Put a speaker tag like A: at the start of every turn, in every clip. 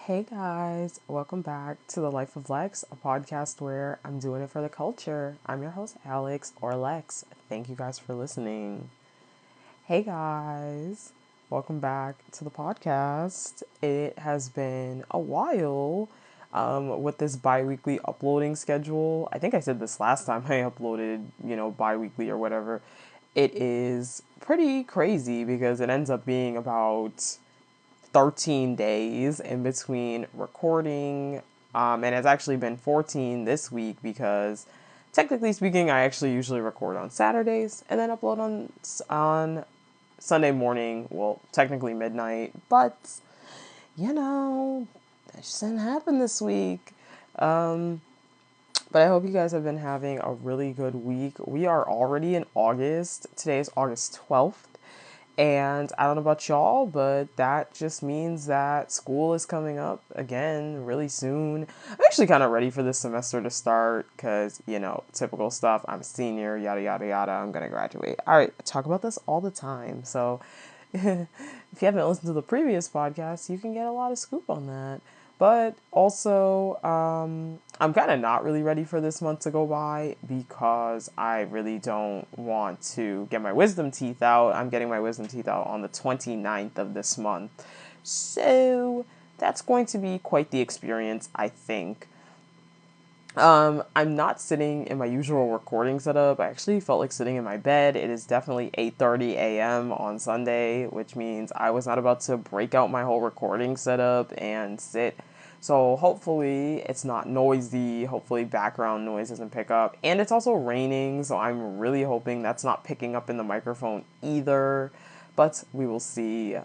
A: Hey guys, welcome back to the Life of Lex, a podcast where I'm doing it for the culture. I'm your host, Alex or Lex. Thank you guys for listening. Hey guys, welcome back to the podcast. It has been a while with this bi weekly uploading schedule. I think I said this last time I uploaded, bi weekly or whatever. It is pretty crazy because it ends up being about 13 days in between recording. And it's actually been 14 this week because, technically speaking, I actually usually record on Saturdays and then upload on Sunday morning. Well, technically midnight, but that just didn't happen this week. But I hope you guys have been having a really good week. We are already in August. Today is August 12th. And I don't know about y'all, but that just means that school is coming up again really soon. I'm actually kind of ready for this semester to start because, typical stuff. I'm a senior, yada, yada, yada. I'm going to graduate. All right, I talk about this all the time. So if you haven't listened to the previous podcast, you can get a lot of scoop on that. But also, I'm kind of not really ready for this month to go by because I really don't want to get my wisdom teeth out. I'm getting my wisdom teeth out on the 29th of this month. So that's going to be quite the experience, I think. I'm not sitting in my usual recording setup. I actually felt like sitting in my bed. It is definitely 8:30 a.m. on Sunday, which means I was not about to break out my whole recording setup and sit. So hopefully it's not noisy. Hopefully background noise doesn't pick up. And it's also raining, so I'm really hoping that's not picking up in the microphone either. But we will see.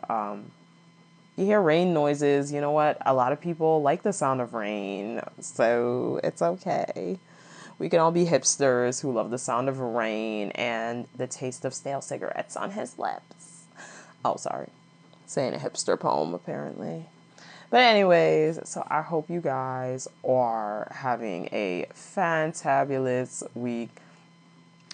A: You hear rain noises. You know what? A lot of people like the sound of rain, so it's okay. We can all be hipsters who love the sound of rain and the taste of stale cigarettes on his lips. Oh, sorry. Saying a hipster poem, apparently. But anyways, so I hope you guys are having a fantabulous week.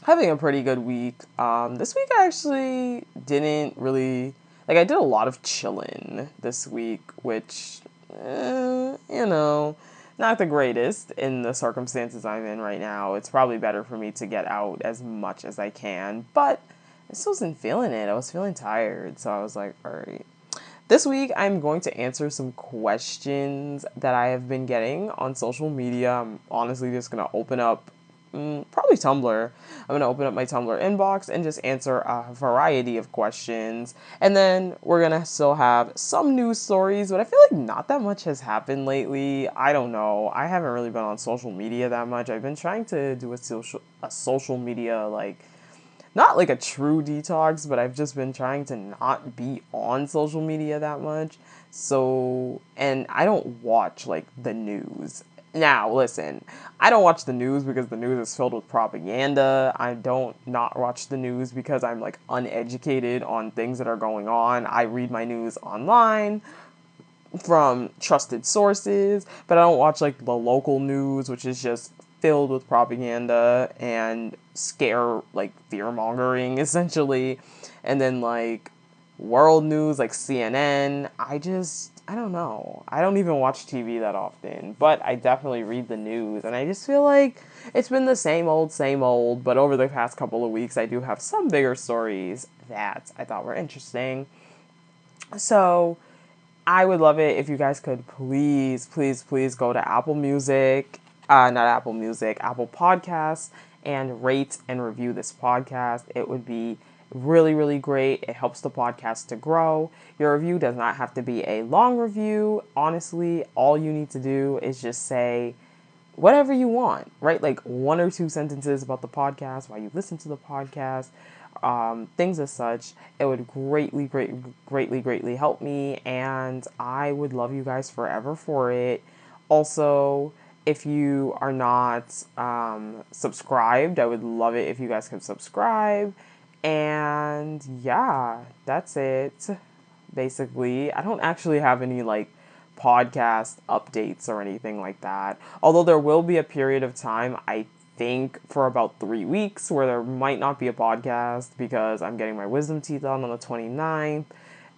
A: Having a pretty good week. This week I actually didn't really I did a lot of chilling this week, which not the greatest in the circumstances I'm in right now. It's probably better for me to get out as much as I can, but I just wasn't feeling it. I was feeling tired, so I was like, all right. This week, I'm going to answer some questions that I have been getting on social media. I'm honestly just going to open up probably Tumblr. I'm going to open up my Tumblr inbox and just answer a variety of questions. And then we're going to still have some news stories, but I feel like not that much has happened lately. I don't know. I haven't really been on social media that much. I've been trying to do a social media not like a true detox, but I've just been trying to not be on social media that much. So, and I don't watch the news. Now, listen, I don't watch the news because the news is filled with propaganda. I don't not watch the news because I'm uneducated on things that are going on. I read my news online from trusted sources, but I don't watch the local news, which is just filled with propaganda and fear mongering essentially. And then world news like CNN. I don't know. I don't even watch TV that often, but I definitely read the news, and I just feel like it's been the same old, but over the past couple of weeks I do have some bigger stories that I thought were interesting. So I would love it if you guys could please, please, please go to Apple Music, not Apple Music, Apple Podcasts, and rate and review this podcast. It would be really, really great. It helps the podcast to grow. Your review does not have to be a long review. Honestly, all you need to do is just say whatever you want, right? Like one or two sentences about the podcast, why you listen to the podcast, things as such. It would greatly help me, and I would love you guys forever for it. Also, if you are not subscribed, I would love it if you guys could subscribe. And yeah, that's it. Basically, I don't actually have any podcast updates or anything like that. Although there will be a period of time, I think for about 3 weeks, where there might not be a podcast because I'm getting my wisdom teeth on the 29th.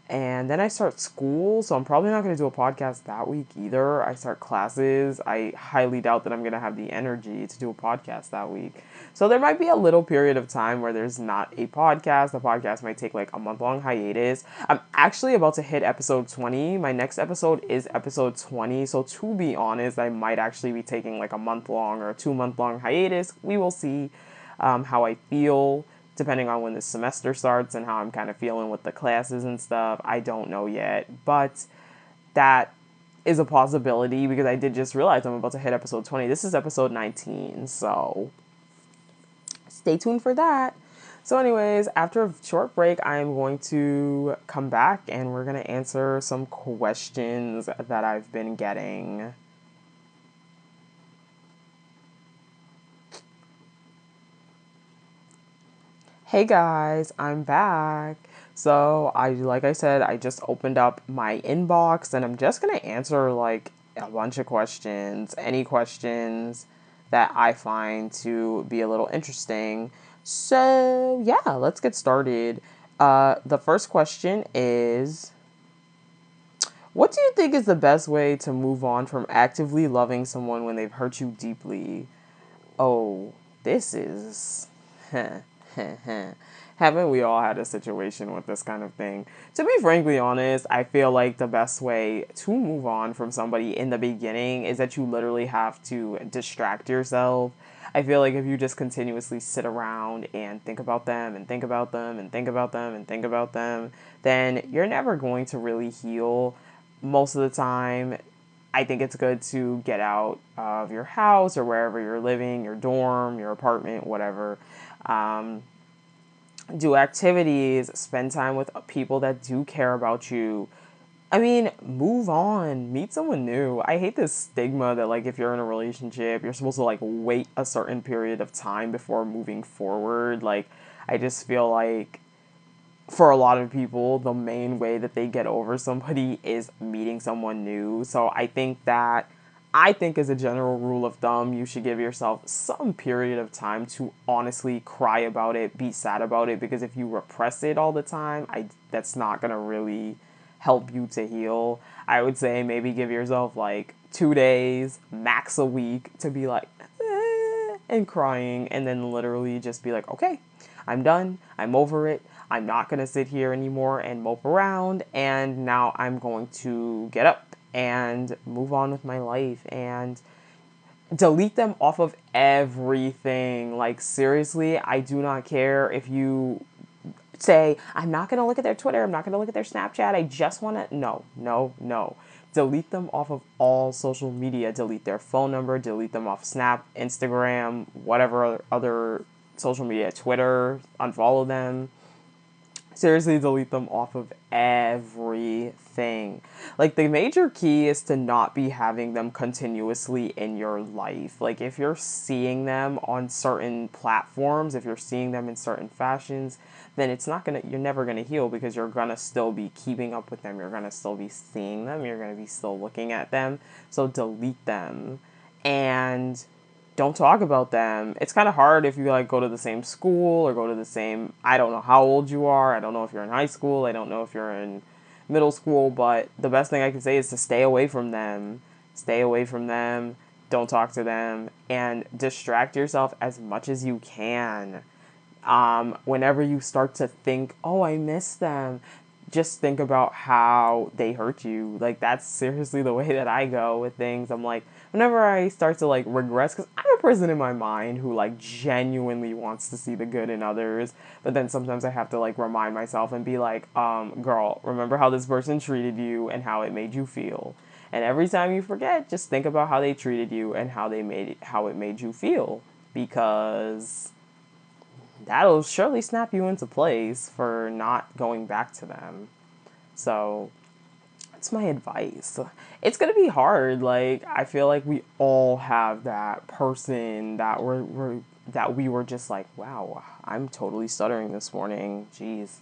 A: And then I start school, so I'm probably not going to do a podcast that week either. I start classes. I highly doubt that I'm going to have the energy to do a podcast that week. So there might be a little period of time where there's not a podcast. The podcast might take like a month-long hiatus. I'm actually about to hit episode 20. My next episode is episode 20. So to be honest, I might actually be taking like a month-long or a 2-month-long hiatus. We will see how I feel depending on when the semester starts and how I'm kind of feeling with the classes and stuff. I don't know yet, but that is a possibility because I did just realize I'm about to hit episode 20. This is episode 19, so stay tuned for that. So anyways, after a short break, I'm going to come back and we're going to answer some questions that I've been getting. Hey guys, I'm back. So like I said, I just opened up my inbox and I'm just gonna answer like a bunch of questions, any questions that I find to be a little interesting. So yeah, let's get started. The first question is, what do you think is the best way to move on from actively loving someone when they've hurt you deeply? Oh, this is haven't we all had a situation with this kind of thing? To be frankly honest, I feel like the best way to move on from somebody in the beginning is that you literally have to distract yourself. I feel like if you just continuously sit around and think about them and think about them and think about them and think about them, then you're never going to really heal. Most of the time, I think it's good to get out of your house or wherever you're living, your dorm, your apartment, whatever. Um, do activities, spend time with people that do care about you. I mean, move on, meet someone new. I hate this stigma that, like, if you're in a relationship, you're supposed to, like, wait a certain period of time before moving forward. Like, I just feel like for a lot of people, the main way that they get over somebody is meeting someone new. So I think as a general rule of thumb, you should give yourself some period of time to honestly cry about it, be sad about it, because if you repress it all the time, that's not going to really help you to heal. I would say maybe give yourself like 2 days, max a week to be like and crying, and then literally just be like, okay, I'm done. I'm over it. I'm not going to sit here anymore and mope around. And now I'm going to get up and move on with my life and delete them off of everything. Like, seriously, I do not care if you say, I'm not going to look at their Twitter. I'm not going to look at their Snapchat. I just want to. No, no, no. Delete them off of all social media. Delete their phone number. Delete them off Snap, Instagram, whatever other social media, Twitter. Unfollow them. Seriously, delete them off of everything. Like, the major key is to not be having them continuously in your life. Like, if you're seeing them on certain platforms, if you're seeing them in certain fashions, then you're never gonna heal because you're gonna still be keeping up with them. You're gonna still be seeing them. You're gonna be still looking at them. So delete them. And don't talk about them. It's kind of hard if you like go to the same school or go to the same, I don't know how old you are. I don't know if you're in high school. I don't know if you're in middle school, but the best thing I can say is to stay away from them. Stay away from them. Don't talk to them and distract yourself as much as you can. Whenever you start to think, oh, I miss them, just think about how they hurt you. Like, that's seriously the way that I go with things. I'm like, whenever I start to like regress, because I'm a person in my mind who like genuinely wants to see the good in others, but then sometimes I have to like remind myself and be like, girl, remember how this person treated you and how it made you feel. And every time you forget, just think about how they treated you and how it made you feel, because that'll surely snap you into place for not going back to them. So that's my advice. It's gonna be hard. Like, I feel like we all have that person that we were just like, wow, I'm totally stuttering this morning. Jeez.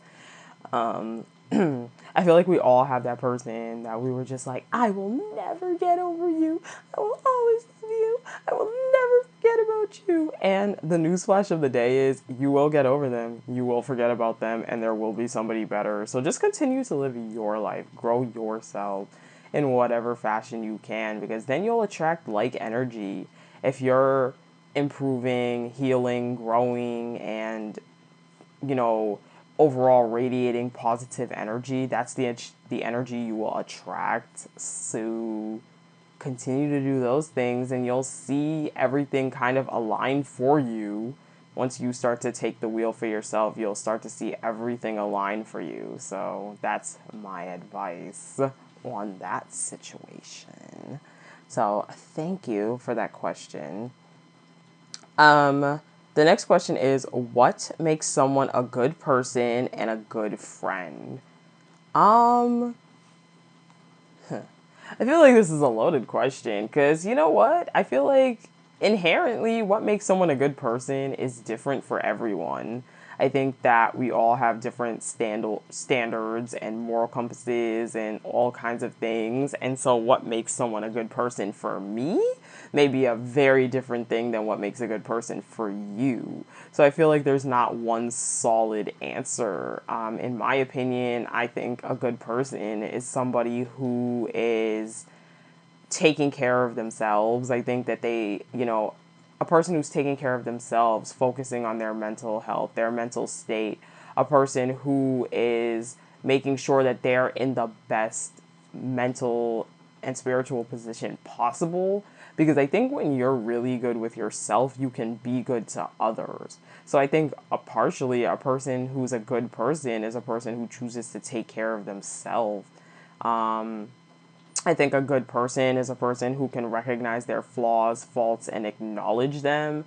A: Um, I feel like we all have that person that we were just like, I will never get over you. I will always love you. I will never forget about you. And the newsflash of the day is you will get over them. You will forget about them and there will be somebody better. So just continue to live your life, grow yourself in whatever fashion you can, because then you'll attract like energy. If you're improving, healing, growing, and you know, overall radiating positive energy, that's the energy you will attract. So continue to do those things and you'll see everything kind of align for you. Once you start to take the wheel for yourself, you'll start to see everything align for you. So that's my advice on that situation. So thank you for that question. The next question is, what makes someone a good person and a good friend? Um, I feel like this is a loaded question because you know what? I feel like inherently what makes someone a good person is different for everyone. I think that we all have different standards and moral compasses and all kinds of things. And so, what makes someone a good person for me may be a very different thing than what makes a good person for you. So, I feel like there's not one solid answer. In my opinion, I think a good person is somebody who is taking care of themselves. I think that a person who's taking care of themselves, focusing on their mental health, their mental state, a person who is making sure that they're in the best mental and spiritual position possible. Because I think when you're really good with yourself, you can be good to others. So I think partially a person who's a good person is a person who chooses to take care of themselves. I think a good person is a person who can recognize their flaws, faults, and acknowledge them.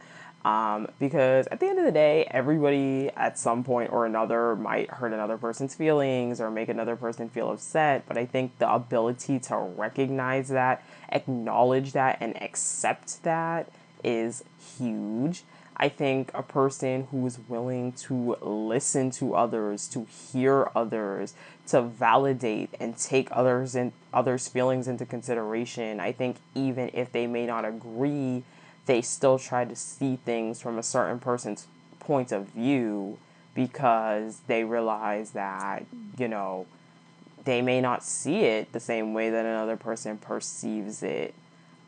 A: Because at the end of the day, everybody at some point or another might hurt another person's feelings or make another person feel upset. But I think the ability to recognize that, acknowledge that, and accept that is huge. I think a person who's willing to listen to others, to hear others, to validate and take others' feelings into consideration. I think even if they may not agree, they still try to see things from a certain person's point of view because they realize that, they may not see it the same way that another person perceives it.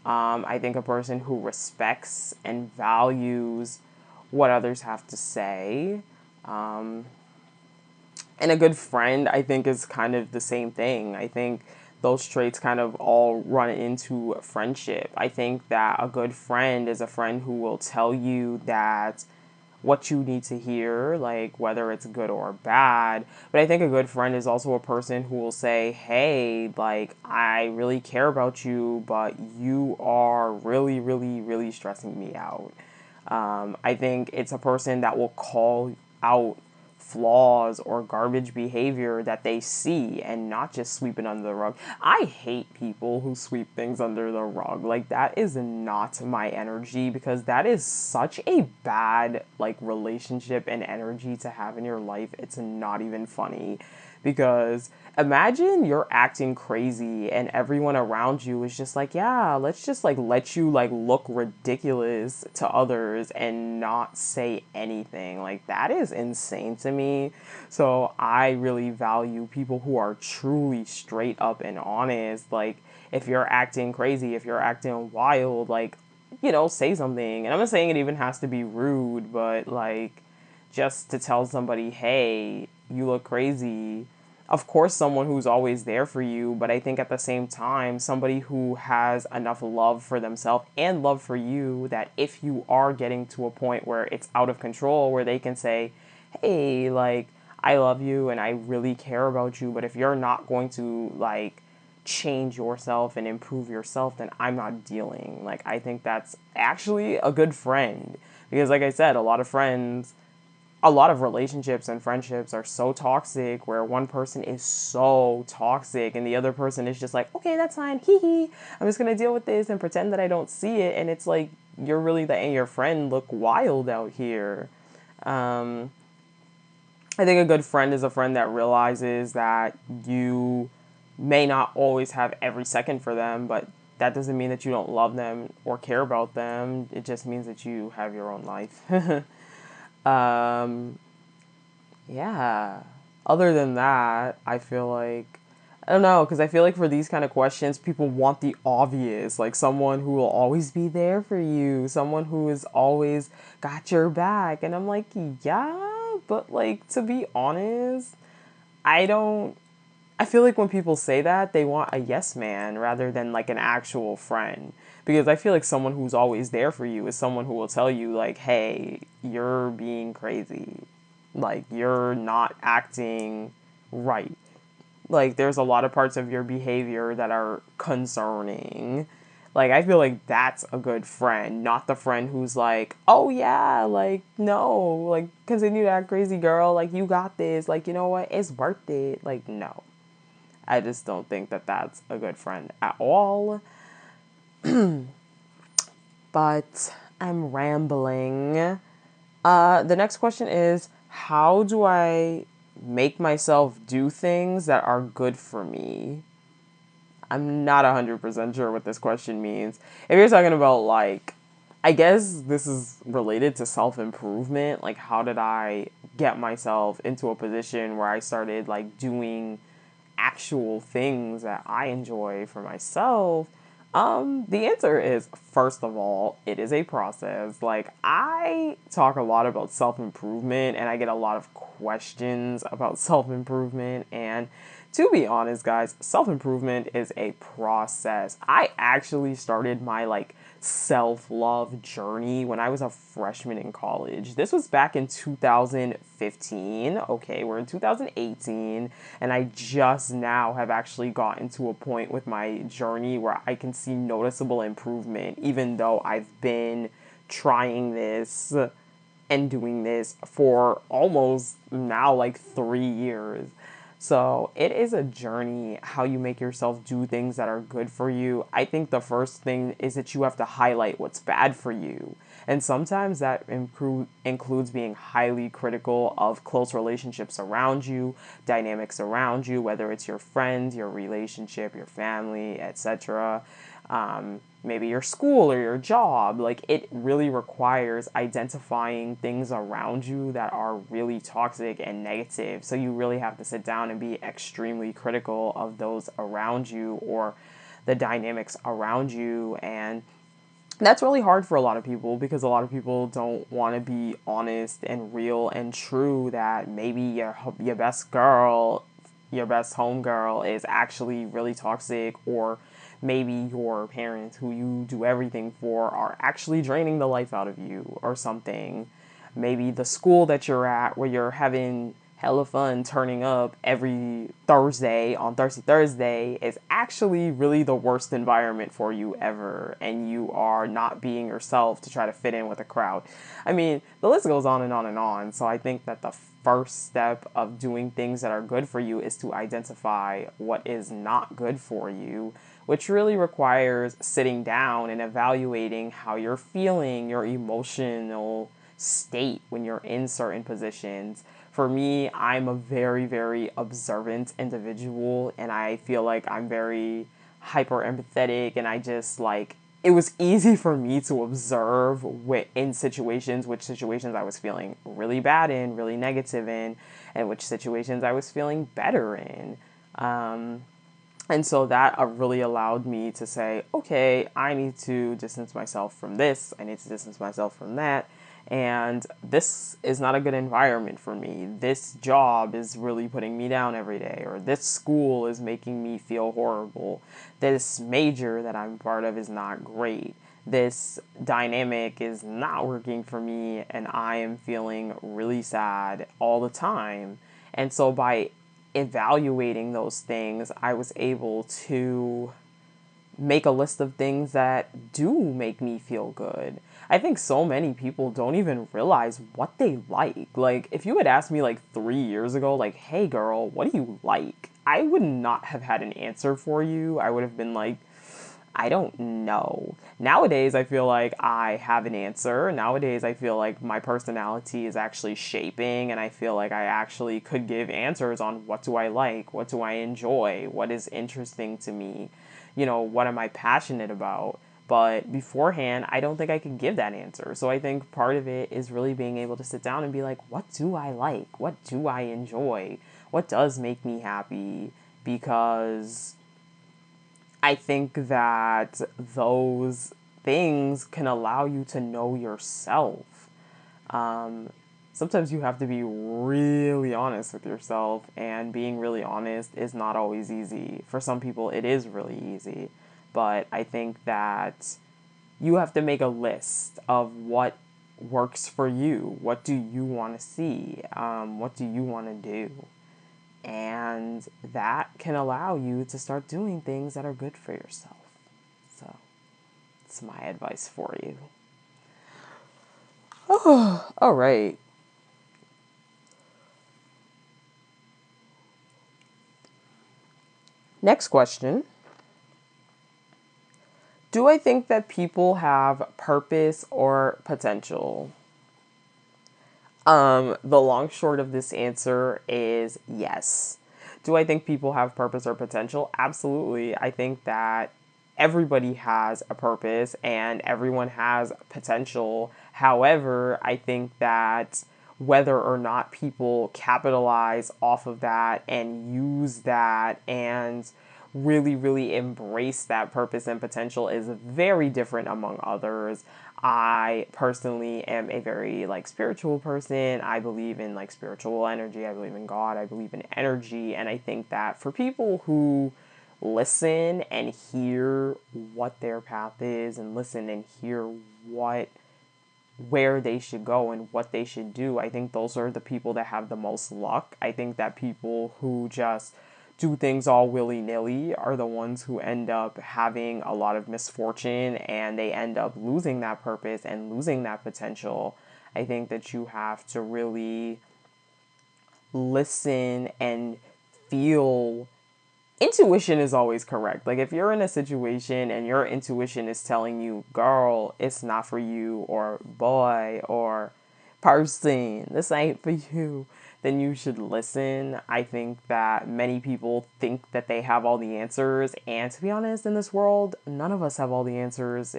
A: I think a person who respects and values what others have to say. And a good friend, I think, is kind of the same thing. I think those traits kind of all run into friendship. I think that a good friend is a friend who will tell you that what you need to hear, like whether it's good or bad. But I think a good friend is also a person who will say, hey, like, I really care about you, but you are really, really, really stressing me out. I think it's a person that will call out flaws or garbage behavior that they see and not just sweep it under the rug. I hate people who sweep things under the rug. Like, that is not my energy because that is such a bad like relationship and energy to have in your life. It's not even funny. Because imagine you're acting crazy and everyone around you is just like, yeah, let's just like let you like look ridiculous to others and not say anything. Like, that is insane to me. So I really value people who are truly straight up and honest. Like, if you're acting crazy, if you're acting wild, like, say something. And I'm not saying it even has to be rude, but like, just to tell somebody, hey, you look crazy. Of course, someone who's always there for you, but I think at the same time, somebody who has enough love for themselves and love for you that if you are getting to a point where it's out of control, where they can say, hey, like, I love you and I really care about you, but if you're not going to, like, change yourself and improve yourself, then I'm not dealing. Like, I think that's actually a good friend. Because, like I said, a lot of relationships and friendships are so toxic where one person is so toxic and the other person is just like, okay, that's fine. Hee hee. I'm just going to deal with this and pretend that I don't see it. And it's like, you're really letting your friend look wild out here. I think a good friend is a friend that realizes that you may not always have every second for them, but that doesn't mean that you don't love them or care about them. It just means that you have your own life. um, yeah. Other than that, I feel like, I don't know, because I feel like for these kind of questions, people want the obvious, like someone who will always be there for you, someone who is always got your back. And I'm like, yeah, but like, to be honest, I don't, I feel like when people say that, they want a yes man rather than like an actual friend. Because I feel like someone who's always there for you is someone who will tell you, like, hey, you're being crazy. Like, you're not acting right. Like, there's a lot of parts of your behavior that are concerning. Like, I feel like that's a good friend, not the friend who's like, oh yeah, like, no, like, continue to act crazy, girl. Like, you got this. Like, you know what? It's worth it. Like, no. I just don't think that that's a good friend at all. But I'm rambling. The next question is, how do I make myself do things that are good for me? I'm not 100% sure what this question means. If you're talking about, like, I guess this is related to self improvement. Like, how did I get myself into a position where I started, like, doing actual things that I enjoy for myself? The answer is, first of all, it is a process. Like, I talk a lot about self improvement and I get a lot of questions about self improvement. And to be honest, guys, self improvement is a process. I actually started my like self love journey when I was a freshman in college. This was back in 2015. Okay, we're in 2018, and I just now have actually gotten to a point with my journey where I can see noticeable improvement, even though I've been trying this and doing this for almost now like 3 years. So it is a journey how you make yourself do things that are good for you. I think the first thing is that you have to highlight what's bad for you. And sometimes that includes being highly critical of close relationships around you, dynamics around you, whether it's your friends, your relationship, your family, etc. Maybe your school or your job. Like, it really requires identifying things around you that are really toxic and negative. So you really have to sit down and be extremely critical of those around you or the dynamics around you. And that's really hard for a lot of people because a lot of people don't want to be honest and real and true that maybe your best girl, your best home girl is actually really toxic, or maybe your parents who you do everything for are actually draining the life out of you or something. Maybe the school that you're at where you're having hella fun turning up every Thursday on Thursday is actually really the worst environment for you ever, and you are not being yourself to try to fit in with a crowd. I mean, the list goes on and on and on. So I think that the first step of doing things that are good for you is to identify what is not good for you, which really requires sitting down and evaluating how you're feeling, your emotional state when you're in certain positions. For me, I'm a very, very observant individual, and I feel like I'm very hyper empathetic, and I just like, it was easy for me to observe in situations, which situations I was feeling really bad in, really negative in, and which situations I was feeling better in. And so that really allowed me to say, okay, I need to distance myself from this. I need to distance myself from that. And this is not a good environment for me. This job is really putting me down every day, or this school is making me feel horrible. This major that I'm part of is not great. This dynamic is not working for me, and I am feeling really sad all the time. And so by evaluating those things, I was able to make a list of things that do make me feel good. I think so many people don't even realize what they like. Like, if you had asked me like 3 years ago, like, hey girl, what do you like? I would not have had an answer for you. I would have been like, I don't know. Nowadays, I feel like I have an answer. Nowadays, I feel like my personality is actually shaping, and I feel like I actually could give answers on what do I like, what do I enjoy, what is interesting to me. what am I passionate about? But beforehand, I don't think I could give that answer. So I think part of it is really being able to sit down and be like, what do I like? What do I enjoy? What does make me happy? Because I think that those things can allow you to know yourself. Um, Sometimes you have to be really honest with yourself, and being really honest is not always easy. For some people, it is really easy. But I think that you have to make a list of what works for you. What do you want to see? What do you want to do? And that can allow you to start doing things that are good for yourself. So, it's my advice for you. Oh, all right. Next question. Do I think that people have purpose or potential? The long short of this answer is yes. Do I think people have purpose or potential? Absolutely. I think that everybody has a purpose and everyone has potential. However, I think that whether or not people capitalize off of that and use that and really embrace that purpose and potential is very different among others. I personally am a very spiritual person. I believe in spiritual energy. I believe in God. I believe in energy. And I think that for people who listen and hear what their path is and listen and hear where they should go and what they should do, I think those are the people that have the most luck. I think that people who just do things all willy-nilly are the ones who end up having a lot of misfortune, and they end up losing that purpose and losing that potential. I think that you have to really listen and feel. Intuition is always correct. If you're in a situation and your intuition is telling you, girl, it's not for you, or boy, or person, this ain't for you, then you should listen. I think that many people think that they have all the answers, and to be honest, in this world, none of us have all the answers.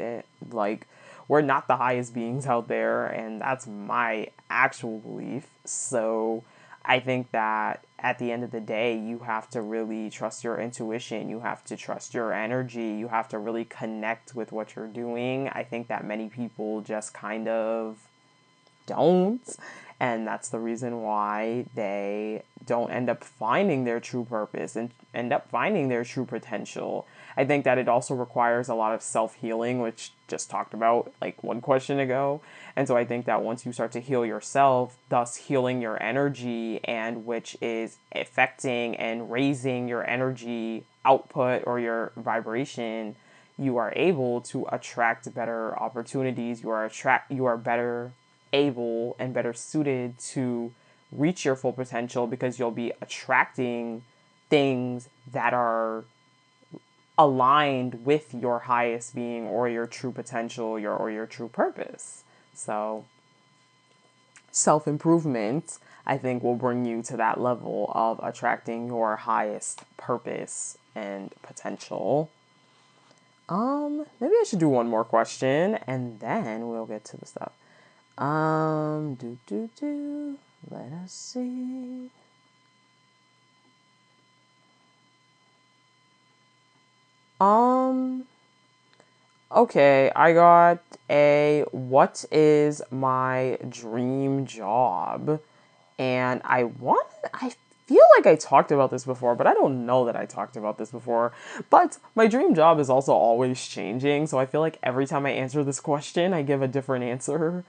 A: We're not the highest beings out there, and that's my actual belief. So I think that at the end of the day, you have to really trust your intuition. You have to trust your energy. You have to really connect with what you're doing. I think that many people just kind of don't. And that's the reason why they don't end up finding their true purpose and end up finding their true potential. I think that it also requires a lot of self-healing, which just talked about one question ago. And so I think that once you start to heal yourself, thus healing your energy, and which is affecting and raising your energy output or your vibration, you are able to attract better opportunities. You are better able and better suited to reach your full potential, because you'll be attracting things that are aligned with your highest being or your true potential, or your true purpose. So self-improvement, I think, will bring you to that level of attracting your highest purpose and potential. Maybe I should do one more question and then we'll get to the stuff. Let us see. Okay, I got a what is my dream job? And I feel like I talked about this before, but I don't know that I talked about this before. But my dream job is also always changing, so I feel like every time I answer this question, I give a different answer.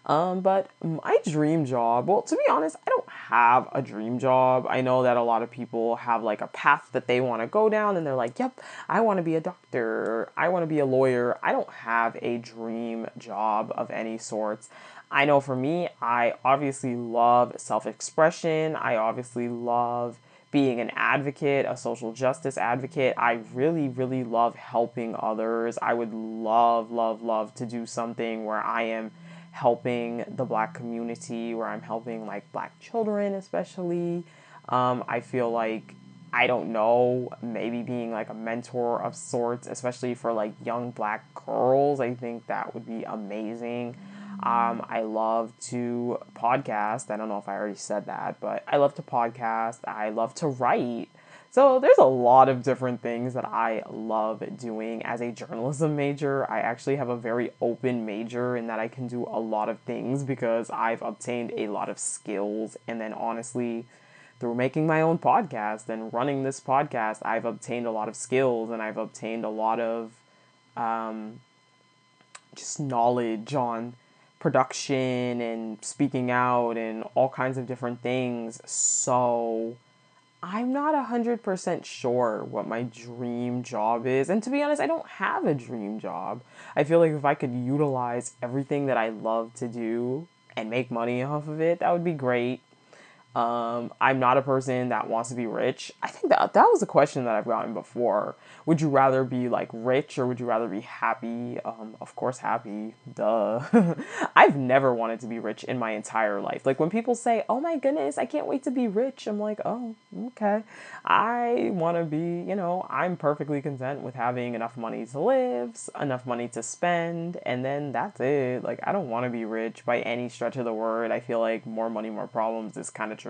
A: But my dream job, well, to be honest, I don't have a dream job. I know that a lot of people have a path that they want to go down, and they're like, yep, I want to be a doctor, I want to be a lawyer. I don't have a dream job of any sorts. I know for me, I obviously love self-expression. I obviously love being an advocate, a social justice advocate. I really love helping others. I would love to do something where I am helping the Black community, where I'm helping Black children especially. I feel like I don't know, maybe being like a mentor of sorts, especially for like young black girls. I think that would be amazing. I love to podcast. I don't know if I already said that, but I love to podcast. I love to write. So there's a lot of different things that I love doing as a journalism major. I actually have a very open major in that I can do a lot of things because I've obtained a lot of skills. And then honestly, through making my own podcast and running this podcast, I've obtained a lot of skills and I've obtained a lot of just knowledge on production and speaking out and all kinds of different things. So I'm not 100% sure what my dream job is. And to be honest, I don't have a dream job. I feel like if I could utilize everything that I love to do and make money off of it, that would be great. I'm not a person that wants to be rich. I think that was a question that I've gotten before. Would you rather be like rich or would you rather be happy? Of course, happy. Duh. I've never wanted to be rich in my entire life. Like when people say, "Oh my goodness, I can't wait to be rich," I'm like, "Oh, okay." I want to be, I'm perfectly content with having enough money to live, enough money to spend, and then that's it. Like I don't want to be rich by any stretch of the word. I feel like more money, more problems is kind of true.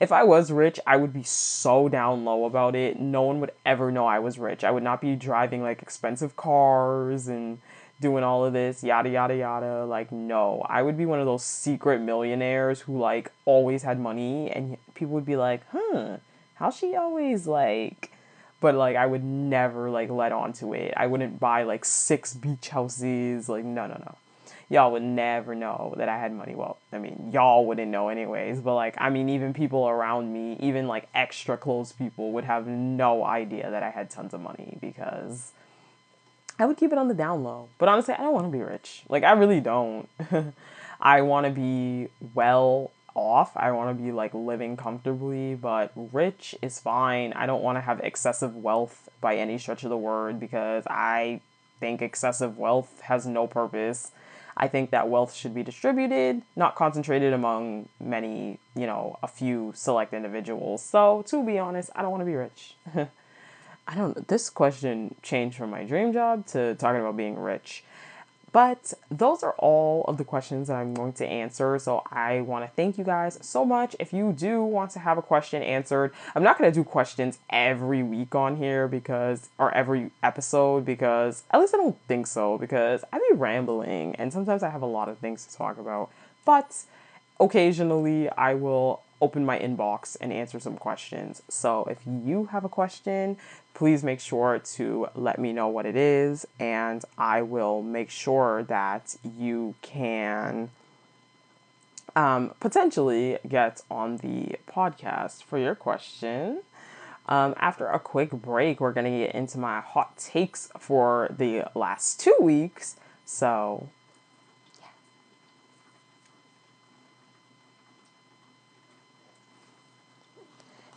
A: If I was rich, I would be so down low about it. No one would ever know I was rich. I would not be driving like expensive cars and doing all of this, yada, yada, yada. Like, no, I would be one of those secret millionaires who like always had money and people would be like, how's she always like, but like I would never like let on to it. I wouldn't buy like 6 beach houses. Like, no, no, no, y'all would never know that I had money. Well, I mean, y'all wouldn't know anyways, but like, I mean, even people around me, even like extra close people would have no idea that I had tons of money because I would keep it on the down low. But honestly, I don't want to be rich. Like, I really don't. I want to be well off. I want to be like living comfortably, but rich is fine. I don't want to have excessive wealth by any stretch of the word because I think excessive wealth has no purpose. I think that wealth should be distributed, not concentrated among many, a few select individuals. So, to be honest, I don't want to be rich. This question changed from my dream job to talking about being rich. But those are all of the questions that I'm going to answer. So I want to thank you guys so much. If you do want to have a question answered, I'm not going to do questions every week on here or every episode because, at least I don't think so, because I be rambling and sometimes I have a lot of things to talk about. But occasionally I will open my inbox and answer some questions. So if you have a question, please make sure to let me know what it is, and I will make sure that you can potentially get on the podcast for your question. After a quick break, we're going to get into my hot takes for the last 2 weeks. So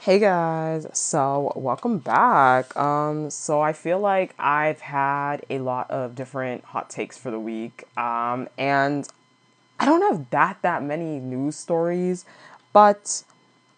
A: hey guys, so welcome back. So I feel like I've had a lot of different hot takes for the week. And I don't have that many news stories, but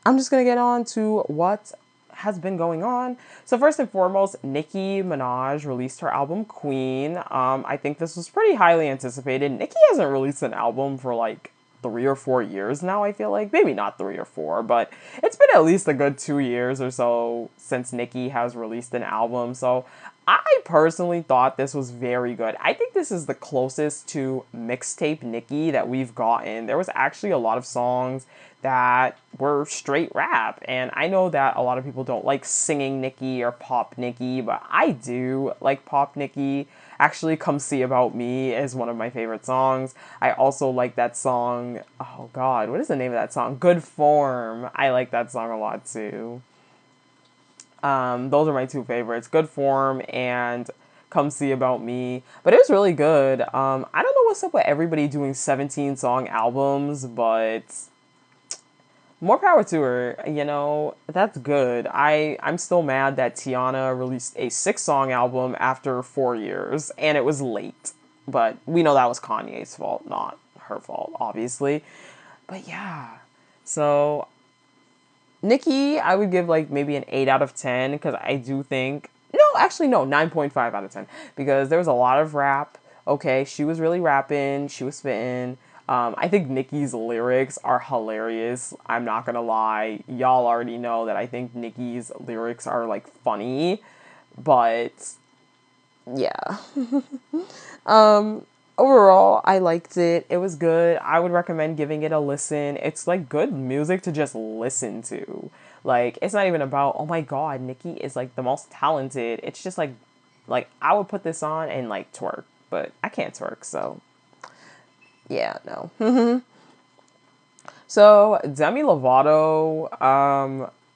A: I'm just gonna get on to what has been going on. So first and foremost, Nicki Minaj released her album Queen. I think this was pretty highly anticipated. Nicki hasn't released an album for like 3 or 4 years now, I feel like. Maybe not 3 or 4, but it's been at least a good 2 years or so since Nicki has released an album. So I personally thought this was very good. I think this is the closest to mixtape Nicki that we've gotten. There was actually a lot of songs that were straight rap. And I know that a lot of people don't like singing Nicki or pop Nicki, but I do like pop Nicki. Actually, Come See About Me is one of my favorite songs. I also like that song. Oh God, what is the name of that song? Good Form. I like that song a lot too. Those are my 2 favorites, Good Form and Come See About Me. But it was really good. I don't know what's up with everybody doing 17-song albums, but more power to her. That's good. I'm still mad that Tiana released a 6-song album after 4 years, and it was late. But we know that was Kanye's fault, not her fault, obviously. But yeah. So Nicki, I would give like maybe an 8 out of 10 because I do think, no, actually, no, 9.5 out of 10 because there was a lot of rap. Okay, she was really rapping, she was spitting. I think Nicki's lyrics are hilarious. I'm not gonna lie. Y'all already know that I think Nicki's lyrics are like funny, but yeah. Overall, I liked it. It was good. I would recommend giving it a listen. It's like good music to just listen to. Like it's not even about, oh my god, Nicki is like the most talented. It's just like I would put this on and like twerk, but I can't twerk, so yeah, no. So Demi Lovato,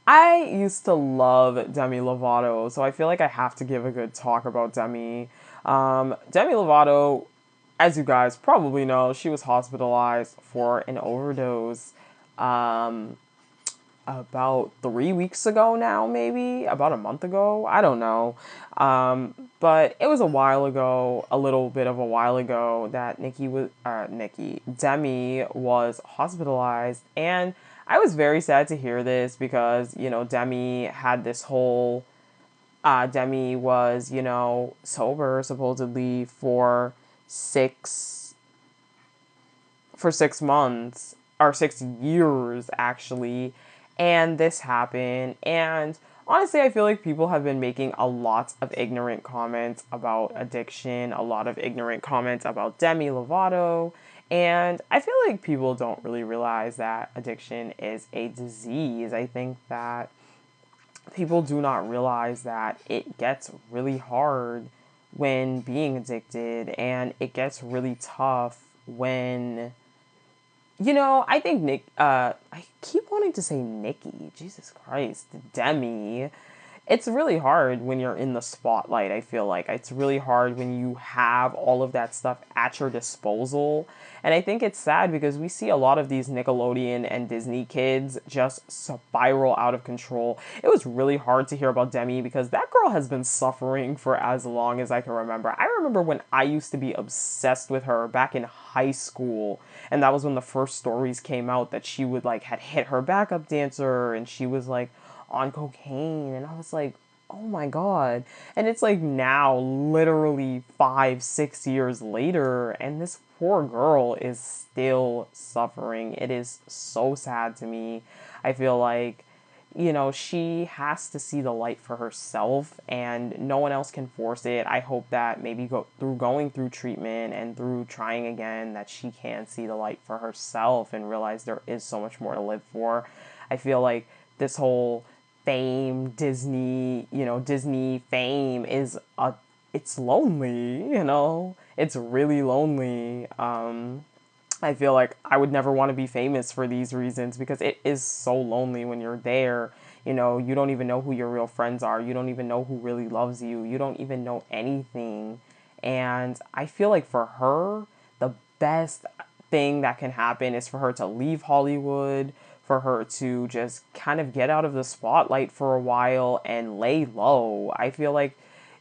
A: I used to love Demi Lovato, so I feel like I have to give a good talk about Demi. Demi Lovato, as you guys probably know, she was hospitalized for an overdose. Um, about 3 weeks ago now, maybe about a month ago. I don't know. But it was a while ago, a little bit of a while ago, that Demi was hospitalized. And I was very sad to hear this because, Demi had this whole, Demi was, sober supposedly six, for 6 months or 6 years actually, and this happened. And honestly, I feel like people have been making a lot of ignorant comments about addiction, a lot of ignorant comments about Demi Lovato, and I feel like people don't really realize that addiction is a disease. I think that people do not realize that it gets really hard when being addicted, and it gets really tough when, I think I keep wanting to say Nicki. Jesus Christ, Demi. It's really hard when you're in the spotlight. I feel like it's really hard when you have all of that stuff at your disposal. And I think it's sad because we see a lot of these Nickelodeon and Disney kids just spiral out of control. It was really hard to hear about Demi because that girl has been suffering for as long as I can remember. I remember when I used to be obsessed with her back in high school, and that was when the first stories came out that she would like had hit her backup dancer and she was like on cocaine, and I was like, oh my god. And it's like now literally 5 6 years later, and this poor girl is still suffering. It is so sad to me. I feel like, she has to see the light for herself and no one else can force it. I hope that maybe going through treatment and through trying again, that she can see the light for herself and realize there is so much more to live for. I feel like this whole fame, Disney fame it's lonely, it's really lonely. I feel like I would never want to be famous for these reasons because it is so lonely when you're there. You don't even know who your real friends are. You don't even know who really loves you. You don't even know anything. And I feel like for her, the best thing that can happen is for her to leave Hollywood, for her to just kind of get out of the spotlight for a while and lay low. I feel like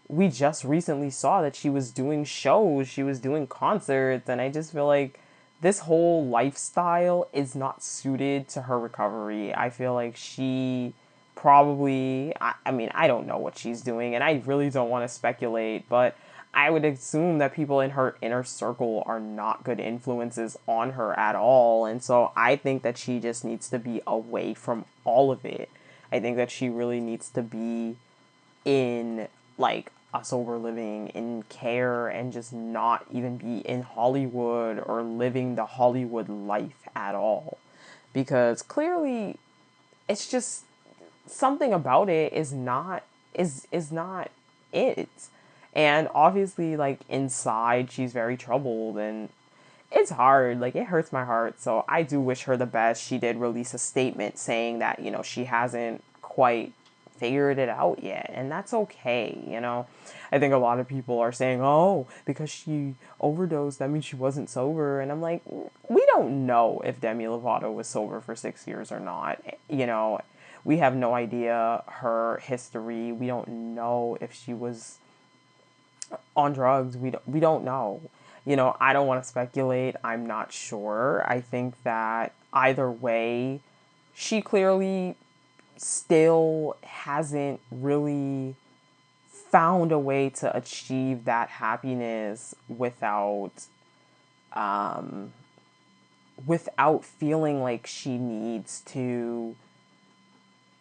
A: we just recently saw that she was doing shows, she was doing concerts, and I just feel like this whole lifestyle is not suited to her recovery. I feel like she probably, I mean, I don't know what she's doing, and I really don't want to speculate, but I would assume that people in her inner circle are not good influences on her at all. And so I think that she just needs to be away from all of it. I think that she really needs to be in like a sober living, in care, and just not even be in Hollywood or living the Hollywood life at all. Because clearly it's just something about it is not it. And obviously like inside she's very troubled, and it's hard, like it hurts my heart. So I do wish her the best. She did release a statement saying that, she hasn't quite figured it out yet, and that's okay. I think a lot of people are saying, oh, because she overdosed that means she wasn't sober, and I'm like, we don't know if Demi Lovato was sober for 6 years or not. We have no idea her history. We don't know if she was on drugs. We don't know. I don't want to speculate. I'm not sure. I think that either way, she clearly still hasn't really found a way to achieve that happiness without feeling like she needs to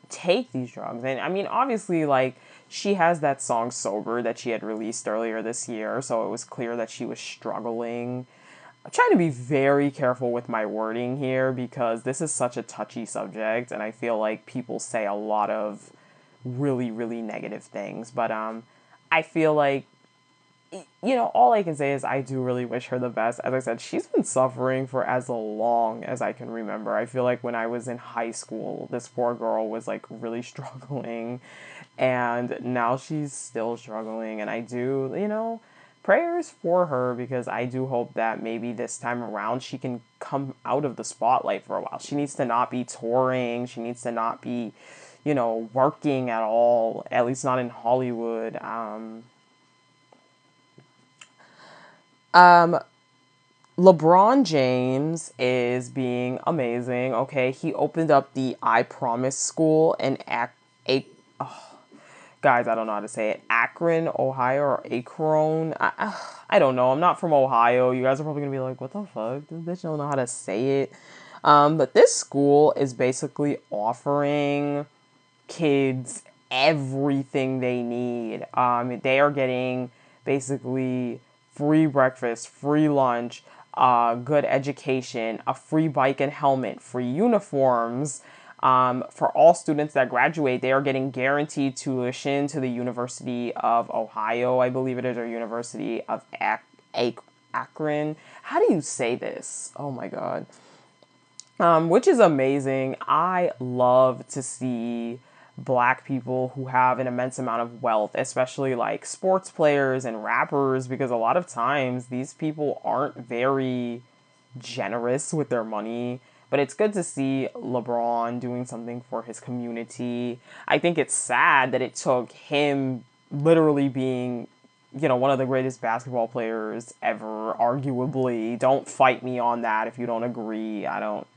A: take these drugs. And I mean, obviously, like, she has that song Sober that she had released earlier this year, so it was clear that she was struggling. I'm trying to be very careful with my wording here because this is such a touchy subject, and I feel like people say a lot of really, really negative things. But I feel like, all I can say is I do really wish her the best. As I said, she's been suffering for as long as I can remember. I feel like when I was in high school, this poor girl was like really struggling, and now she's still struggling. And I do, prayers for her because I do hope that maybe this time around she can come out of the spotlight for a while. She needs to not be touring. She needs to not be, working at all, at least not in Hollywood. LeBron James is being amazing. Okay, he opened up the I Promise School in guys, I don't know how to say it. Akron, Ohio, or Akron. I don't know. I'm not from Ohio. You guys are probably gonna be like, "What the fuck? This bitch don't know how to say it." But this school is basically offering kids everything they need. They are getting basically free breakfast, free lunch, good education, a free bike and helmet, free uniforms. For all students that graduate, they are getting guaranteed tuition to the University of Ohio, I believe it is, or University of Akron. How do you say this? Oh my God. Which is amazing. I love to see Black people who have an immense amount of wealth, especially like sports players and rappers, because a lot of times these people aren't very generous with their money. But it's good to see LeBron doing something for his community. I think it's sad that it took him literally being, one of the greatest basketball players ever, arguably. Don't fight me on that if you don't agree.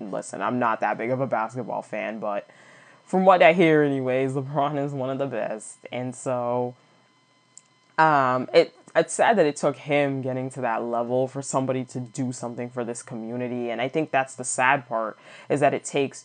A: Listen, I'm not that big of a basketball fan, but from what I hear anyways, LeBron is one of the best. And so it's sad that it took him getting to that level for somebody to do something for this community. And I think that's the sad part, is that it takes,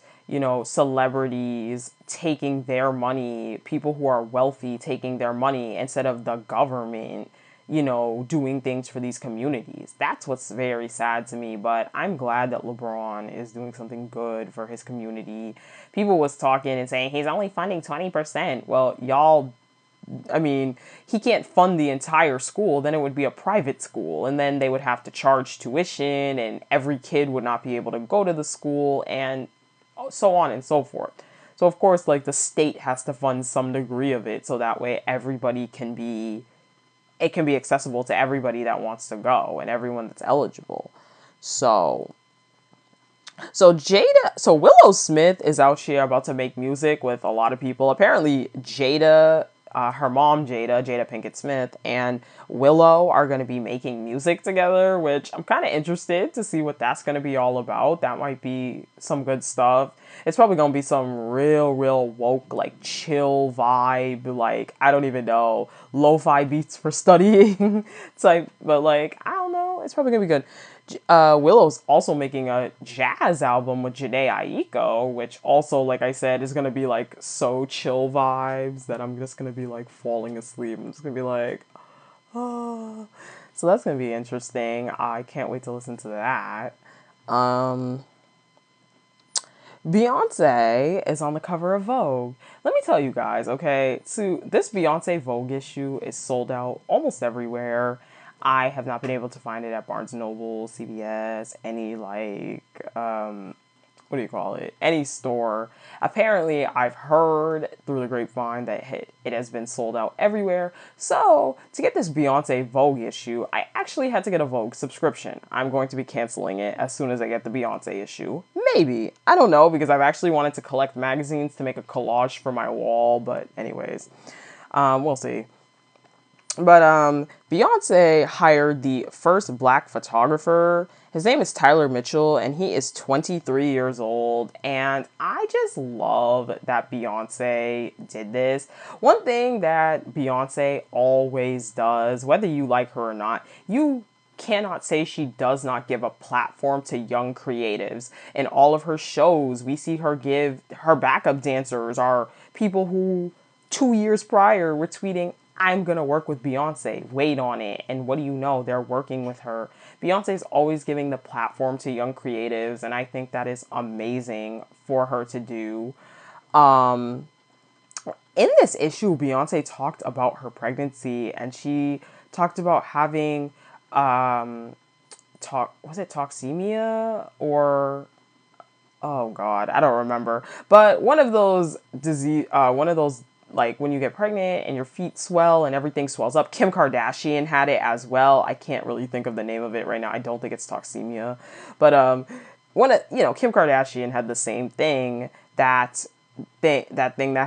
A: celebrities taking their money, people who are wealthy taking their money instead of the government, doing things for these communities. That's what's very sad to me, but I'm glad that LeBron is doing something good for his community. People was talking and saying he's only funding 20%. Well, y'all, I mean, he can't fund the entire school, then it would be a private school, and then they would have to charge tuition, and every kid would not be able to go to the school, and so on and so forth. So, of course, like, the state has to fund some degree of it, so that way everybody can be, it can be accessible to everybody that wants to go, and everyone that's eligible. So Willow Smith is out here about to make music with a lot of people. Apparently, her mom, Jada Pinkett Smith, and Willow are going to be making music together, which I'm kind of interested to see what that's going to be all about. That might be some good stuff. It's probably going to be some real woke, like, chill vibe, like, I don't even know, lo-fi beats for studying type, but, like, I don't know. It's probably going to be good. Willow's also making a jazz album with Jhené Aiko, which also, like I said, is going to be like so chill vibes that I'm just going to be like falling asleep. I'm just going to be like, oh. So that's going to be interesting. I can't wait to listen to that. Beyonce is on the cover of Vogue. Let me tell you guys, okay, so this Beyonce Vogue issue is sold out almost everywhere. I have not been able to find it at Barnes & Noble, CVS, any what do you call it? Any store. Apparently, I've heard through the grapevine that it has been sold out everywhere. So, to get this Beyonce Vogue issue, I actually had to get a Vogue subscription. I'm going to be canceling it as soon as I get the Beyonce issue. Maybe. I don't know, because I've actually wanted to collect magazines to make a collage for my wall, but anyways, we'll see. But Beyonce hired the first Black photographer His name is Tyler Mitchell, and he is 23 years old. And I just love that Beyonce did this. One thing that Beyonce always does, whether you like her or not, you cannot say she does not give a platform to young creatives. In all of her shows, we see her give her backup dancers are people who 2 years prior were tweeting, I'm going to work with Beyonce. Wait on it. And what do you know? They're working with her. Beyonce is always giving the platform to young creatives, and I think that is amazing for her to do. Um, in this issue, Beyonce talked about her pregnancy, and she talked about having was it toxemia or oh god, I don't remember, but one of those one of those, like when you get pregnant and your feet swell and everything swells up. Kim Kardashian had it as well. I can't really think of the name of it right now. I don't think it's toxemia, but Kim Kardashian had the same thing, that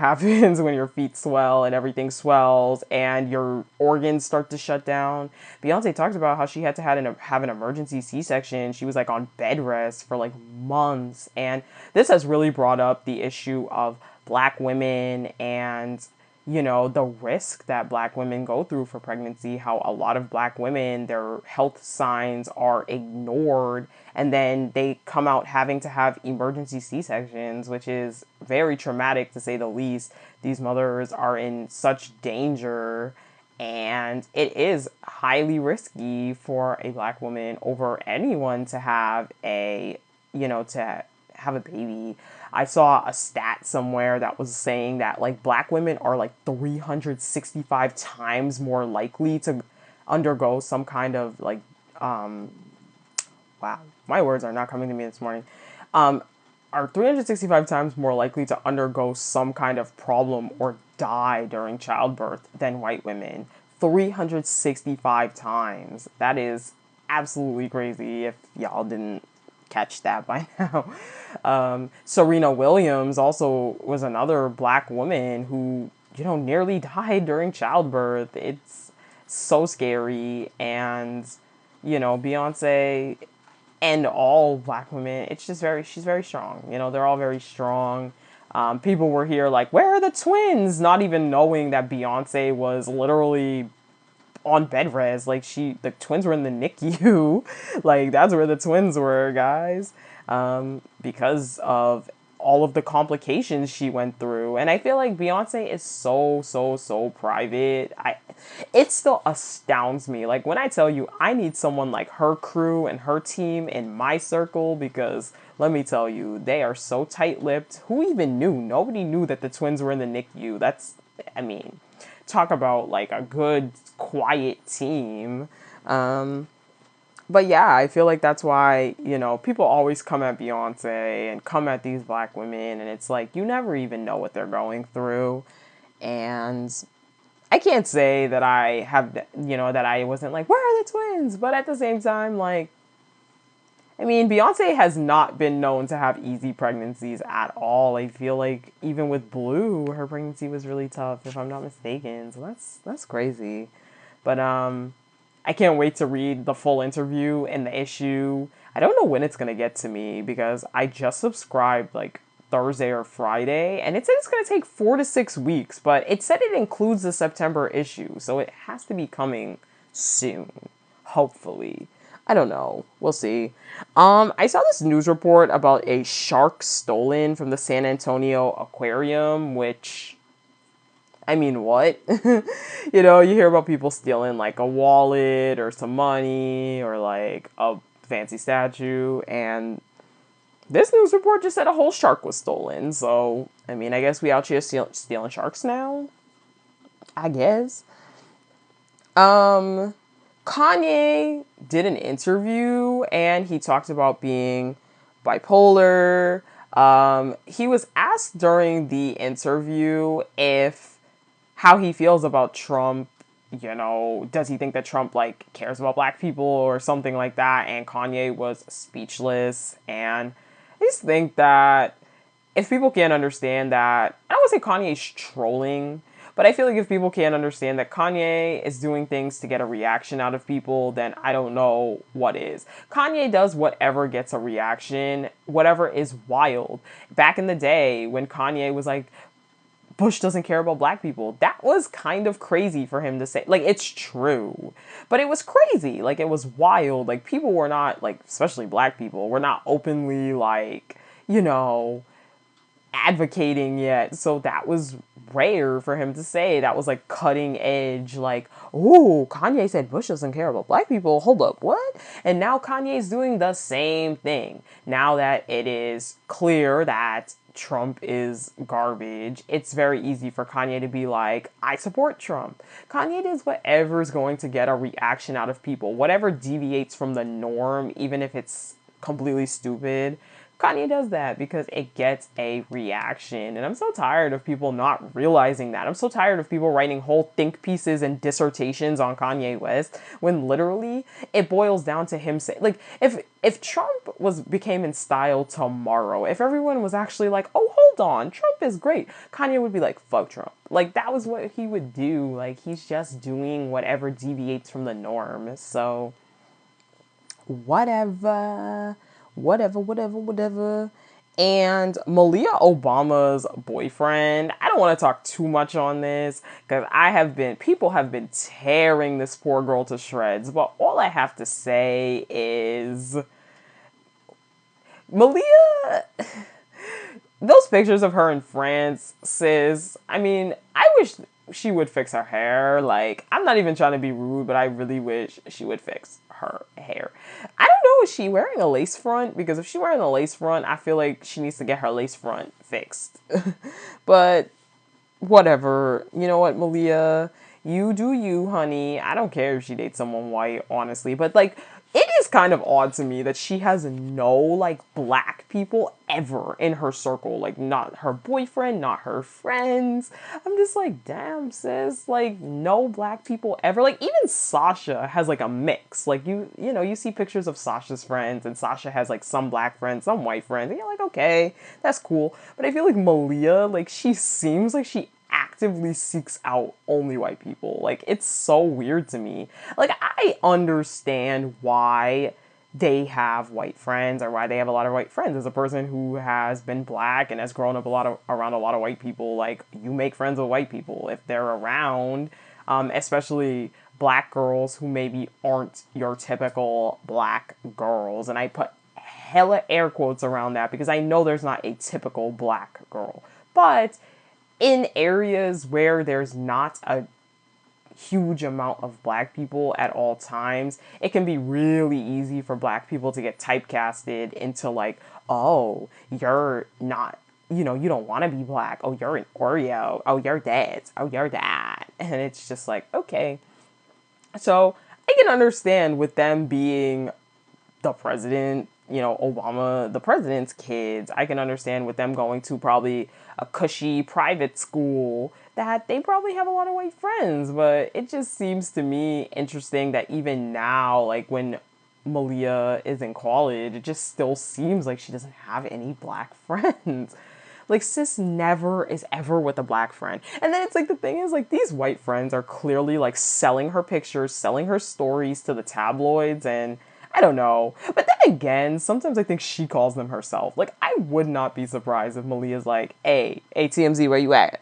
A: happens when your feet swell and everything swells and your organs start to shut down. Beyonce talked about how she had to have an emergency C-section. She was like on bed rest for like months, and this has really brought up the issue of black women and the risk that black women go through for pregnancy, how a lot of black women, their health signs are ignored, and then they come out having to have emergency C-sections, which is very traumatic to say the least. These mothers are in such danger, and it is highly risky for a black woman over anyone to have to have a baby. I saw a stat somewhere that was saying that like black women are like 365 times more likely to undergo some kind of like wow, my words are not coming to me this morning. Are 365 times more likely to undergo some kind of problem or die during childbirth than white women. 365 times. That is absolutely crazy if y'all didn't catch that by now. Serena Williams also was another black woman who, nearly died during childbirth. It's so scary. And, Beyonce and all black women, she's very strong. They're all very strong. People were here like, where are the twins? Not even knowing that Beyonce was literally on bed rest. Like the twins were in the NICU. Like that's where the twins were, guys. Because of all of the complications she went through. And I feel like Beyonce is so private. It still astounds me. Like when I tell you I need someone like her crew and her team in my circle, because let me tell you, they are so tight-lipped. Who even knew? Nobody knew that the twins were in the NICU. Talk about like a good quiet team. But yeah, I feel like that's why, people always come at Beyonce and come at these black women, and it's like, you never even know what they're going through. And I can't say that I have, that I wasn't like, where are the twins? But at the same time, like, Beyonce has not been known to have easy pregnancies at all. I feel like even with Blue, her pregnancy was really tough, if I'm not mistaken. So that's crazy. But I can't wait to read the full interview and the issue. I don't know when it's gonna get to me because I just subscribed like Thursday or Friday, and it said it's gonna take 4 to 6 weeks, but it said it includes the September issue, so it has to be coming soon, hopefully. I don't know. We'll see. I saw this news report about a shark stolen from the San Antonio aquarium, which, what? You hear about people stealing like a wallet or some money or like a fancy statue, and this news report just said a whole shark was stolen. So, I guess we out here stealing sharks now? I guess. Kanye did an interview and he talked about being bipolar. He was asked during the interview how he feels about Trump. Does he think that Trump like cares about black people or something like that? And Kanye was speechless. And I just think that if people can't understand that, I don't want to say Kanye's trolling, but But I feel like if people can't understand that Kanye is doing things to get a reaction out of people, then I don't know what is. Kanye does whatever gets a reaction, whatever is wild. Back in the day when Kanye was like, Bush doesn't care about black people. That was kind of crazy for him to say. Like, it's true, but it was crazy. Like, it was wild. Like, people were not, like, especially black people, were not openly, like, advocating yet. So that was rare for him to say. That was, like, cutting edge. Like, oh, Kanye said Bush doesn't care about black people. Hold up, what? And now Kanye's doing the same thing. Now that it is clear that Trump is garbage, it's very easy for Kanye to be like, I support Trump. Kanye does whatever is going to get a reaction out of people. Whatever deviates from the norm, even if it's completely stupid, Kanye does that because it gets a reaction. And I'm so tired of people not realizing that. I'm so tired of people writing whole think pieces and dissertations on Kanye West when literally it boils down to him saying, like, if Trump became in style tomorrow, if everyone was actually like, oh, hold on, Trump is great, Kanye would be like, fuck Trump. Like, that was what he would do. Like, he's just doing whatever deviates from the norm. So, whatever. Whatever. And Malia Obama's boyfriend, I don't want to talk too much on this because people have been tearing this poor girl to shreds. But all I have to say is, Malia, those pictures of her in France, sis, I mean, I wish she would fix her hair. Like, I'm not even trying to be rude, but I really wish she would fix her hair. I don't know, is she wearing a lace front? Because if she's wearing a lace front, I feel like she needs to get her lace front fixed. But whatever. You know what, Malia? You do you, honey. I don't care if she dates someone white, honestly. But, like, it is kind of odd to me that she has no, like, black people ever in her circle. Like, not her boyfriend, not her friends. I'm just like, damn, sis. Like, no black people ever. Like, even Sasha has, like, a mix. Like, you see pictures of Sasha's friends, and Sasha has, like, some black friends, some white friends. And you're like, okay, that's cool. But I feel like Malia, like, she seems like she actively seeks out only white people. Like, it's so weird to me. Like, I understand why they have white friends or why they have a lot of white friends. As a person who has been black and has grown up around a lot of white people, like, you make friends with white people if they're around, especially black girls who maybe aren't your typical black girls. And I put hella air quotes around that because I know there's not a typical black girl. But in areas where there's not a huge amount of black people at all times, it can be really easy for black people to get typecasted into, like, oh, you're not, you don't want to be black. Oh, you're an Oreo. Oh, you're this. Oh, you're that. And it's just like, okay. So I can understand with them being the president, Obama, the president's kids, I can understand with them going to probably a cushy private school that they probably have a lot of white friends. But it just seems to me interesting that even now, like, when Malia is in college, it just still seems like she doesn't have any black friends. Like, sis never is ever with a black friend. And then it's like, the thing is, like, these white friends are clearly, like, selling her pictures, selling her stories to the tabloids, and I don't know. But then again, sometimes I think she calls them herself. Like, I would not be surprised if Malia's like, hey, TMZ, where you at?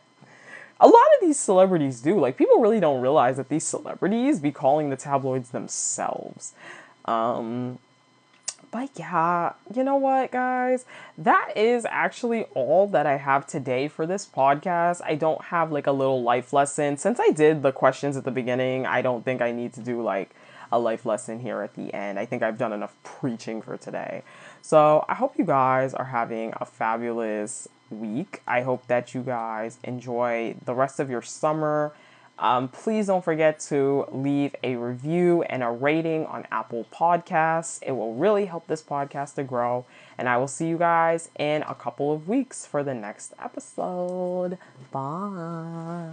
A: A lot of these celebrities do. Like, people really don't realize that these celebrities be calling the tabloids themselves. But yeah, you know what, guys? That is actually all that I have today for this podcast. I don't have, like, a little life lesson. Since I did the questions at the beginning, I don't think I need to do, like, a life lesson here at the end. I think I've done enough preaching for today. So I hope you guys are having a fabulous week. I hope that you guys enjoy the rest of your summer. Please don't forget to leave a review and a rating on Apple Podcasts. It will really help this podcast to grow. And I will see you guys in a couple of weeks for the next episode. Bye.